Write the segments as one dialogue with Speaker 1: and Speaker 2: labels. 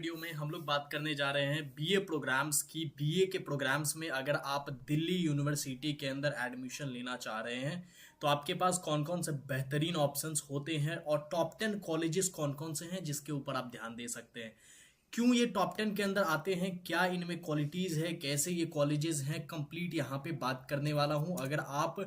Speaker 1: Video में हम लोग बात करने जा रहे हैं बीए प्रोग्राम्स की। बीए के प्रोग्राम्स में अगर आप दिल्ली यूनिवर्सिटी के अंदर एडमिशन लेना चाह रहे हैं तो आपके पास कौन कौन से बेहतरीन ऑप्शंस होते हैं और टॉप 10 कॉलेजेस कौन कौन से हैं जिसके ऊपर आप ध्यान दे सकते हैं। क्यों ये टॉप 10 के अंदर आते हैं, क्या इनमें क्वालिटीज़ है, कैसे ये कॉलेजेस हैं, कंप्लीट यहाँ पे बात करने वाला हूँ। अगर आप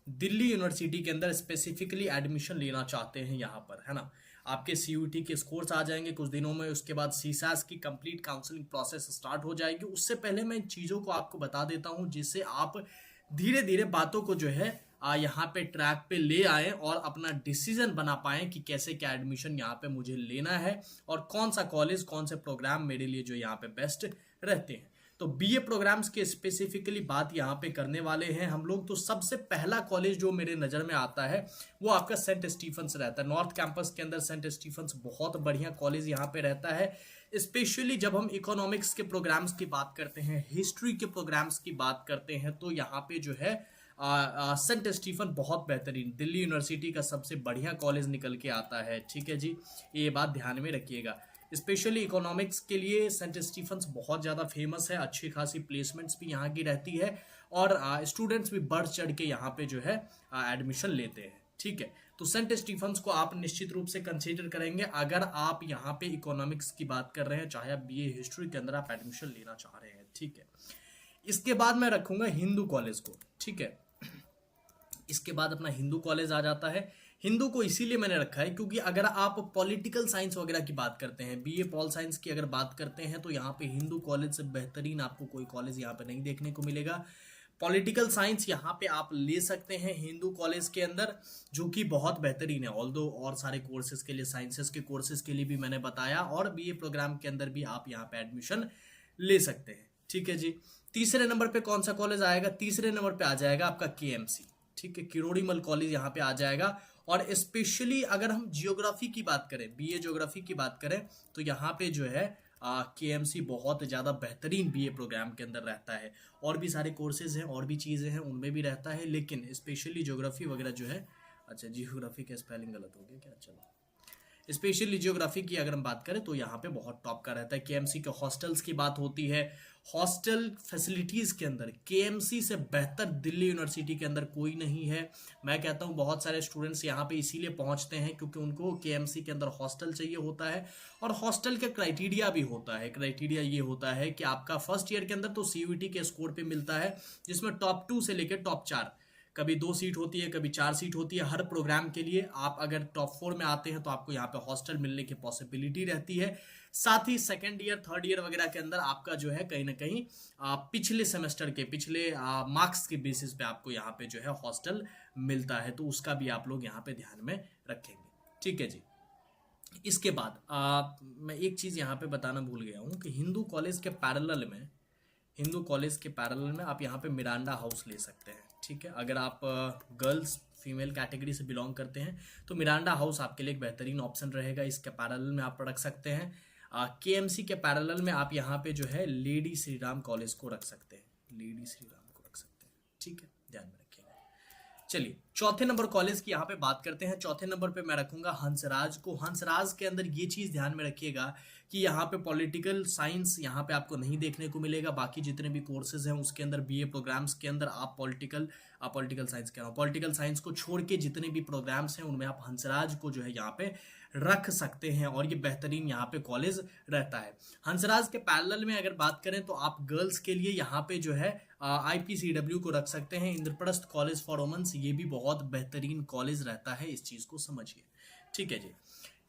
Speaker 1: दिल्ली यूनिवर्सिटी के अंदर स्पेसिफिकली एडमिशन लेना चाहते हैं यहाँ पर, है ना, आपके सीयूटी के स्कोर्स आ जाएंगे कुछ दिनों में, उसके बाद सीसैस की कंप्लीट काउंसलिंग प्रोसेस स्टार्ट हो जाएगी। उससे पहले मैं इन चीज़ों को आपको बता देता हूँ जिससे आप धीरे धीरे बातों को जो है यहाँ पे ट्रैक पे ले आए और अपना डिसीजन बना पाएं कि कैसे क्या एडमिशन यहाँ पे मुझे लेना है और कौन सा कॉलेज कौन से प्रोग्राम मेरे लिए जो यहाँ पे बेस्ट रहते हैं। तो बीए प्रोग्राम्स के स्पेसिफिकली बात यहाँ पे करने वाले हैं हम लोग। तो सबसे पहला कॉलेज जो मेरे नज़र में आता है वो आपका सेंट स्टीफेंस रहता है। नॉर्थ कैंपस के अंदर सेंट स्टीफेंस बहुत बढ़िया कॉलेज यहाँ पे रहता है। स्पेशली जब हम इकोनॉमिक्स के प्रोग्राम्स की बात करते हैं, हिस्ट्री के प्रोग्राम्स की बात करते हैं, तो यहाँ पे जो है सेंट स्टीफन बहुत बेहतरीन दिल्ली यूनिवर्सिटी का सबसे बढ़िया कॉलेज निकल के आता है। ठीक है जी, ये बात ध्यान में रखिएगा। स्पेशली इकोनॉमिक्स के लिए सेंट स्टीफेंस बहुत ज़्यादा फेमस है, अच्छी खासी प्लेसमेंट्स भी यहाँ की रहती है और स्टूडेंट्स भी बढ़ चढ़ के यहाँ पे जो है एडमिशन लेते हैं। ठीक है, तो सेंट स्टीफेंस को आप निश्चित रूप से कंसीडर करेंगे अगर आप यहाँ पे इकोनॉमिक्स की बात कर रहे हैं, चाहे आप बीए हिस्ट्री के अंदर आप एडमिशन लेना चाह रहे हैं। ठीक है, इसके बाद मैं रखूंगा हिंदू कॉलेज को। ठीक है, इसके बाद अपना हिंदू कॉलेज आ जाता है। हिंदू को इसीलिए मैंने रखा है क्योंकि अगर आप पॉलिटिकल साइंस वगैरह की बात करते हैं, बीए पॉल साइंस की अगर बात करते हैं, तो यहाँ पे हिंदू कॉलेज से बेहतरीन आपको कोई कॉलेज यहाँ पे नहीं देखने को मिलेगा। पॉलिटिकल साइंस यहाँ पे आप ले सकते हैं हिंदू कॉलेज के अंदर, जो कि बहुत बेहतरीन है। ऑल्दो और सारे कोर्सेज के लिए, साइंसेस के कोर्सेज के लिए भी मैंने बताया, और बीए प्रोग्राम के अंदर भी आप यहाँ पे एडमिशन ले सकते हैं। ठीक है जी, तीसरे नंबर पे कौन सा कॉलेज आएगा? तीसरे नंबर पे आ जाएगा आपका केएमसी। ठीक है, किरोड़ीमल कॉलेज यहाँ पे आ जाएगा। और स्पेशली अगर हम जियोग्राफी की बात करें, बीए ज्योग्राफी की बात करें, तो यहाँ पे जो है केएमसी बहुत ज़्यादा बेहतरीन बीए प्रोग्राम के अंदर रहता है। और भी सारे कोर्सेज हैं और भी चीज़ें हैं, उनमें भी रहता है, लेकिन स्पेशली ज्योग्राफी वगैरह जो है, अच्छा जियोग्राफी का स्पेलिंग गलत हो गया क्या, चलो, स्पेशली जियोग्राफी की अगर हम बात करें तो यहाँ पे बहुत टॉप का रहता है। केएमसी के हॉस्टल्स की बात होती है, हॉस्टल फैसिलिटीज़ के अंदर केएमसी से बेहतर दिल्ली यूनिवर्सिटी के अंदर कोई नहीं है। मैं कहता हूँ बहुत सारे स्टूडेंट्स यहाँ पे इसीलिए पहुँचते हैं क्योंकि उनको केएमसी के अंदर हॉस्टल चाहिए होता है, और हॉस्टल का क्राइटेरिया भी होता है। क्राइटेरिया ये होता है कि आपका फर्स्ट ईयर के अंदर तो सीयूईटी के स्कोर पे मिलता है, जिसमें टॉप 2 से लेकर टॉप 4, कभी 2 सीट होती है, कभी 4 सीट होती है हर प्रोग्राम के लिए। आप अगर टॉप 4 में आते हैं तो आपको यहाँ पे हॉस्टल मिलने की पॉसिबिलिटी रहती है। साथ ही सेकंड ईयर, थर्ड ईयर वगैरह के अंदर आपका जो है कहीं ना कहीं पिछले सेमेस्टर के पिछले मार्क्स के बेसिस पे आपको यहाँ पे जो है हॉस्टल मिलता है, तो उसका भी आप लोग यहाँ पे ध्यान में रखेंगे। ठीक है जी, इसके बाद मैं एक चीज़ यहाँ पे बताना भूल गया हूँ कि हिंदू कॉलेज के पैरेलल में आप यहाँ पे मिरांडा हाउस ले सकते हैं। ठीक है, अगर आप गर्ल्स फीमेल कैटेगरी से बिलोंग करते हैं तो मिरांडा हाउस आपके लिए एक बेहतरीन ऑप्शन रहेगा। इसके पैरेलल में आप रख सकते हैं केएमसी के पैरेलल में आप यहाँ पे जो है लेडी श्री राम कॉलेज को रख सकते हैं, लेडी श्री राम को रख सकते हैं। ठीक है, ध्यान में रखिएगा। चलिए चौथे नंबर कॉलेज की यहाँ पे बात करते हैं। चौथे नंबर पे मैं रखूंगा हंसराज को। हंसराज के अंदर ये चीज़ ध्यान में रखिएगा कि यहाँ पे पॉलिटिकल साइंस यहाँ पे आपको नहीं देखने को मिलेगा। बाकी जितने भी कोर्सेज हैं उसके अंदर, बीए प्रोग्राम्स के अंदर आप पॉलिटिकल साइंस कह रहा हूँ, पॉलिटिकल साइंस को छोड़ के जितने भी प्रोग्राम्स हैं उनमें आप हंसराज को जो है यहाँ पे रख सकते हैं, और ये बेहतरीन यहाँ पे कॉलेज रहता है। हंसराज के पैरेलल में अगर बात करें तो आप गर्ल्स के लिए यहाँ पे जो है IPCW को रख सकते हैं, इंद्रप्रस्थ कॉलेज फॉर वुमेन्स, ये भी बहुत बेहतरीन कॉलेज रहता है, इस चीज़ को समझिए। ठीक है जी,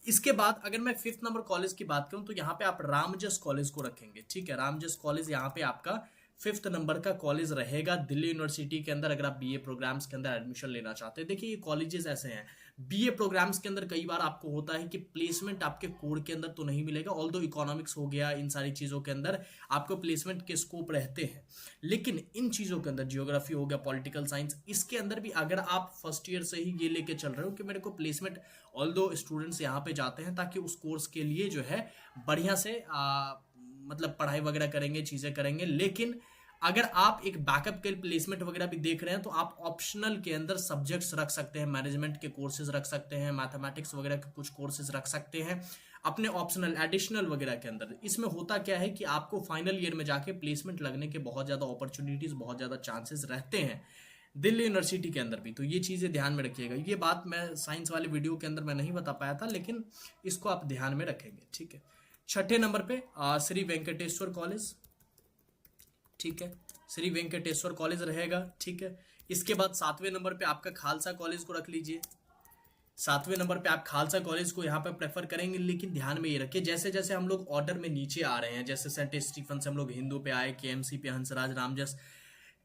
Speaker 1: इसके बाद अगर मैं 5th नंबर कॉलेज की बात करूं तो यहाँ पे आप रामजस कॉलेज को रखेंगे। ठीक है, रामजस कॉलेज यहाँ पे आपका 5th नंबर का कॉलेज रहेगा दिल्ली यूनिवर्सिटी के अंदर, अगर आप बीए प्रोग्राम्स के अंदर एडमिशन लेना चाहते हैं। देखिए ये कॉलेजेस ऐसे हैं, बीए प्रोग्राम्स के अंदर कई बार आपको होता है कि प्लेसमेंट आपके कोड के अंदर तो नहीं मिलेगा, ऑल्दो इकोनॉमिक्स हो गया, इन सारी चीज़ों के अंदर आपको प्लेसमेंट के स्कोप रहते हैं, लेकिन इन चीज़ों के अंदर जियोग्राफी हो गया, पॉलिटिकल साइंस, इसके अंदर भी अगर आप फर्स्ट ईयर से ही ये लेके चल रहे हो कि मेरे को प्लेसमेंट, ऑल्दो स्टूडेंट्स यहाँ पे जाते हैं ताकि उस कोर्स के लिए जो है बढ़िया से मतलब पढ़ाई वगैरह करेंगे, चीज़ें करेंगे, लेकिन अगर आप एक बैकअप के प्लेसमेंट वगैरह भी देख रहे हैं तो आप ऑप्शनल के अंदर सब्जेक्ट्स रख सकते हैं, मैनेजमेंट के कोर्सेज रख सकते हैं, मैथमेटिक्स वगैरह के कुछ कोर्सेज रख सकते हैं। अपने ऑप्शनल एडिशनल वगैरह के अंदर। इसमें होता क्या है कि आपको फाइनल ईयर में जाके प्लेसमेंट लगने के बहुत ज़्यादा अपॉर्चुनिटीज, बहुत ज़्यादा चांसेस रहते हैं दिल्ली यूनिवर्सिटी के अंदर भी। तो ये चीज़ें ध्यान में रखिएगा। ये बात मैं साइंस वाले वीडियो के अंदर मैं नहीं बता पाया था, लेकिन इसको आप ध्यान में रखेंगे, ठीक है। छठे नंबर पे श्री वेंकटेश्वर कॉलेज, ठीक है, श्री वेंकटेश्वर कॉलेज रहेगा, ठीक है। इसके बाद 7वें नंबर पे आपका खालसा कॉलेज को रख लीजिए। 7वें नंबर पे आप खालसा कॉलेज को यहाँ पे प्रेफर करेंगे, लेकिन ध्यान में ये रखिए जैसे जैसे हम लोग ऑर्डर में नीचे आ रहे हैं, जैसे सेंट स्टीफन से हम लोग हिंदू पे आए, केएमसी पे हंसराज रामजस,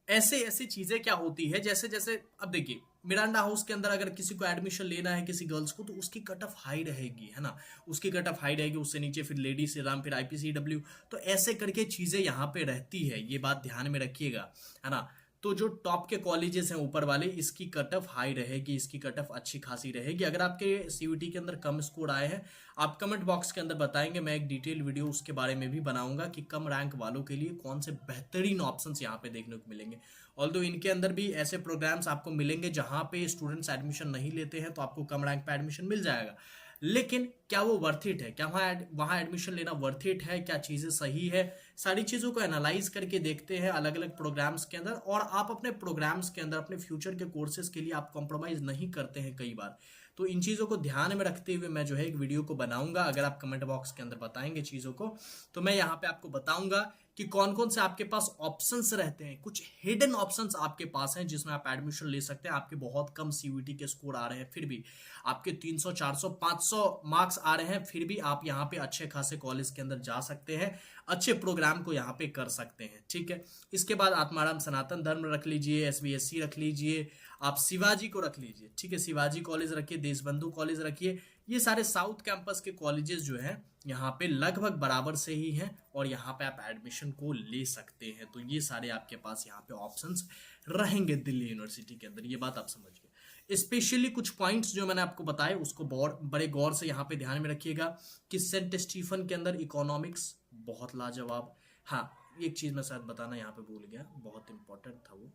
Speaker 1: ऐसे ऐसी चीजें क्या होती है, जैसे जैसे अब देखिए मिरांडा हाउस के अंदर अगर किसी को एडमिशन लेना है किसी गर्ल्स को, तो उसकी कट ऑफ हाई रहेगी, है ना, उसकी कट ऑफ हाई रहेगी। उससे नीचे फिर लेडी श्रीराम, फिर आईपीसीडब्ल्यू, तो ऐसे करके चीजें यहाँ पे रहती है, ये बात ध्यान में रखिएगा, है ना। तो जो टॉप के कॉलेजेस हैं ऊपर वाले, इसकी कट ऑफ हाई रहेगी, इसकी कट ऑफ अच्छी खासी रहेगी। अगर आपके सीयूटी के अंदर कम स्कोर आए हैं, आप कमेंट बॉक्स के अंदर बताएंगे, मैं एक डिटेल वीडियो उसके बारे में भी बनाऊंगा कि कम रैंक वालों के लिए कौन से बेहतरीन ऑप्शंस यहाँ पे देखने को मिलेंगे। ऑल्दो इनके अंदर भी ऐसे प्रोग्राम्स आपको मिलेंगे जहां पे स्टूडेंट्स एडमिशन नहीं लेते हैं, तो आपको कम रैंक पे एडमिशन मिल जाएगा, लेकिन क्या वो वर्थ इट है, क्या वहां एडमिशन लेना वर्थ इट है, क्या चीजें सही है, सारी चीजों को एनालाइज करके देखते हैं अलग अलग प्रोग्राम्स के अंदर। और आप अपने प्रोग्राम्स के अंदर अपने फ्यूचर के कोर्सेज के लिए आप कॉम्प्रोमाइज नहीं करते हैं कई बार। तो इन चीजों को ध्यान में रखते हुए मैं जो है एक वीडियो को बनाऊंगा। अगर आप कमेंट बॉक्स के अंदर बताएंगे चीजों को, तो मैं यहाँ पे आपको बताऊंगा कि कौन कौन से आपके पास ऑप्शंस रहते हैं, कुछ हिडन ऑप्शंस आपके पास हैं जिसमें आप एडमिशन ले सकते हैं। आपके बहुत कम सीयूटी के स्कोर आ रहे हैं, फिर भी आपके 300 400 500 मार्क्स आ रहे हैं, फिर भी आप यहाँ पे अच्छे खासे कॉलेज के अंदर जा सकते हैं, अच्छे प्रोग्राम को यहाँ पे कर सकते हैं, ठीक है। इसके बाद आत्माराम सनातन धर्म रख लीजिए, एसबीएससी रख लीजिए, आप शिवाजी को रख लीजिए, ठीक है, शिवाजी कॉलेज रखिए, देशबंधु कॉलेज रखिए। ये सारे साउथ कैंपस के कॉलेजेस जो हैं यहाँ पे लगभग बराबर से ही हैं, और यहाँ पे आप एडमिशन को ले सकते हैं। तो ये सारे आपके पास यहाँ पे ऑप्शंस रहेंगे दिल्ली यूनिवर्सिटी के अंदर, ये बात आप समझ गए। स्पेशली कुछ पॉइंट्स जो मैंने आपको बताए उसको बड़े गौर से यहाँ पे ध्यान में रखिएगा कि सेंट स्टीफन के अंदर इकोनॉमिक्स बहुत लाजवाब। हाँ, एक चीज मैं शायद बताना यहाँ पे भूल गया, बहुत इंपॉर्टेंट था वो।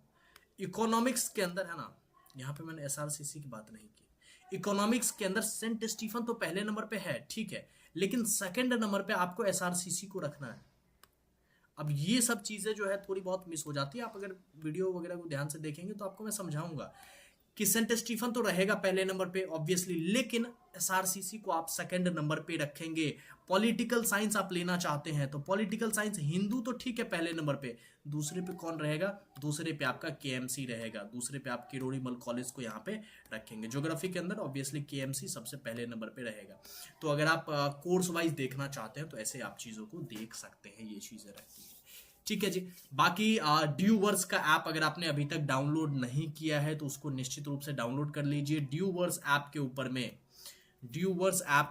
Speaker 1: इकोनॉमिक्स के अंदर, है ना, यहाँ पे मैंने एसआरसीसी की बात नहीं की। इकोनॉमिक्स के अंदर सेंट स्टीफन तो पहले नंबर पे है, ठीक है, लेकिन सेकंड नंबर पे आपको एसआरसीसी को रखना है। अब ये सब चीजें जो है थोड़ी बहुत मिस हो जाती है। आप अगर वीडियो वगैरह को ध्यान से देखेंगे तो आपको मैं समझाऊंगा कि सेंट स्टीफन तो रहेगा पहले नंबर पे ऑब्वियसली, लेकिन एसआरसीसी को आप सेकंड नंबर पे रखेंगे। पॉलिटिकल साइंस आप लेना चाहते हैं तो पॉलिटिकल साइंस हिंदू तो ठीक है पहले नंबर पे, दूसरे पे कौन रहेगा, दूसरे पे आपका केएमसी रहेगा, दूसरे पे आप किरोड़ीमल कॉलेज को यहाँ पे रखेंगे। ज्योग्राफी के अंदर ऑब्वियसली केएमसी सबसे पहले नंबर पे रहेगा। तो अगर आप कोर्स वाइज देखना चाहते हैं तो ऐसे आप चीजों को देख सकते हैं, ये चीजें रहती है, ठीक है जी। बाकी ड्यूवर्स का ऐप अगर आपने अभी तक डाउनलोड नहीं किया है तो उसको निश्चित रूप से डाउनलोड कर लीजिए। ड्यूवर्स ऐप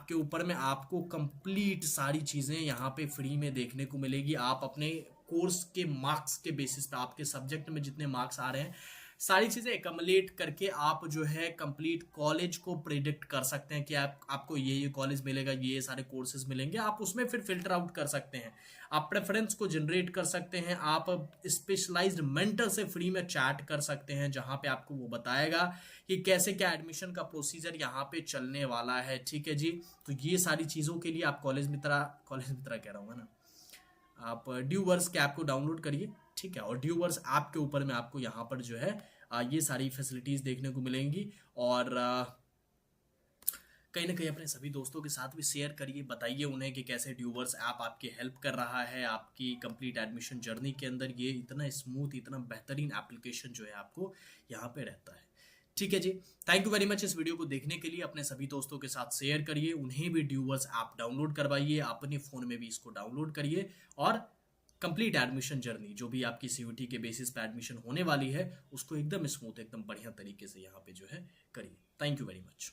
Speaker 1: के ऊपर में आपको कंप्लीट सारी चीजें यहाँ पे फ्री में देखने को मिलेगी। आप अपने कोर्स के मार्क्स के बेसिस पे, आपके सब्जेक्ट में जितने मार्क्स आ रहे हैं, सारी चीजें एकमलेट करके आप जो है कंप्लीट कॉलेज को प्रिडिक्ट कर सकते हैं कि आपको ये कॉलेज मिलेगा, ये सारे कोर्सेज मिलेंगे। आप उसमें फिर फिल्टर आउट कर सकते हैं, आप प्रेफरेंस को जनरेट कर सकते हैं, आप स्पेशलाइज्ड मेंटर से फ्री में चैट कर सकते हैं जहां पे आपको वो बताएगा कि कैसे क्या एडमिशन का प्रोसीजर यहाँ पे चलने वाला है, ठीक है जी। तो ये सारी चीजों के लिए आप कॉलेज मित्रा कह रहा हूँ ना, आप ड्यूवर्स के ऐप को डाउनलोड करिए, ठीक है। और ड्यूवर्स ऐप के ऊपर में आपको यहाँ पर जो है ये सारी फैसिलिटीज देखने को मिलेंगी। और कहीं ना कहीं अपने सभी दोस्तों के साथ भी शेयर करिए, बताइए उन्हें कि कैसे ड्यूवर्स ऐप आपकी हेल्प कर रहा है आपकी कंप्लीट एडमिशन जर्नी के अंदर। ये इतना स्मूथ, इतना बेहतरीन एप्लीकेशन जो है आपको यहाँ पे रहता है, ठीक है जी। थैंक यू वेरी मच इस वीडियो को देखने के लिए। अपने सभी दोस्तों के साथ शेयर करिए, उन्हें भी ड्यूवर्स ऐप डाउनलोड करवाइए, अपने फोन में भी इसको डाउनलोड करिए, और कंप्लीट एडमिशन जर्नी जो भी आपकी सीयूटी के बेसिस पे एडमिशन होने वाली है उसको एकदम स्मूथ, एकदम बढ़िया तरीके से यहाँ पे जो है करिए। Thank you very much.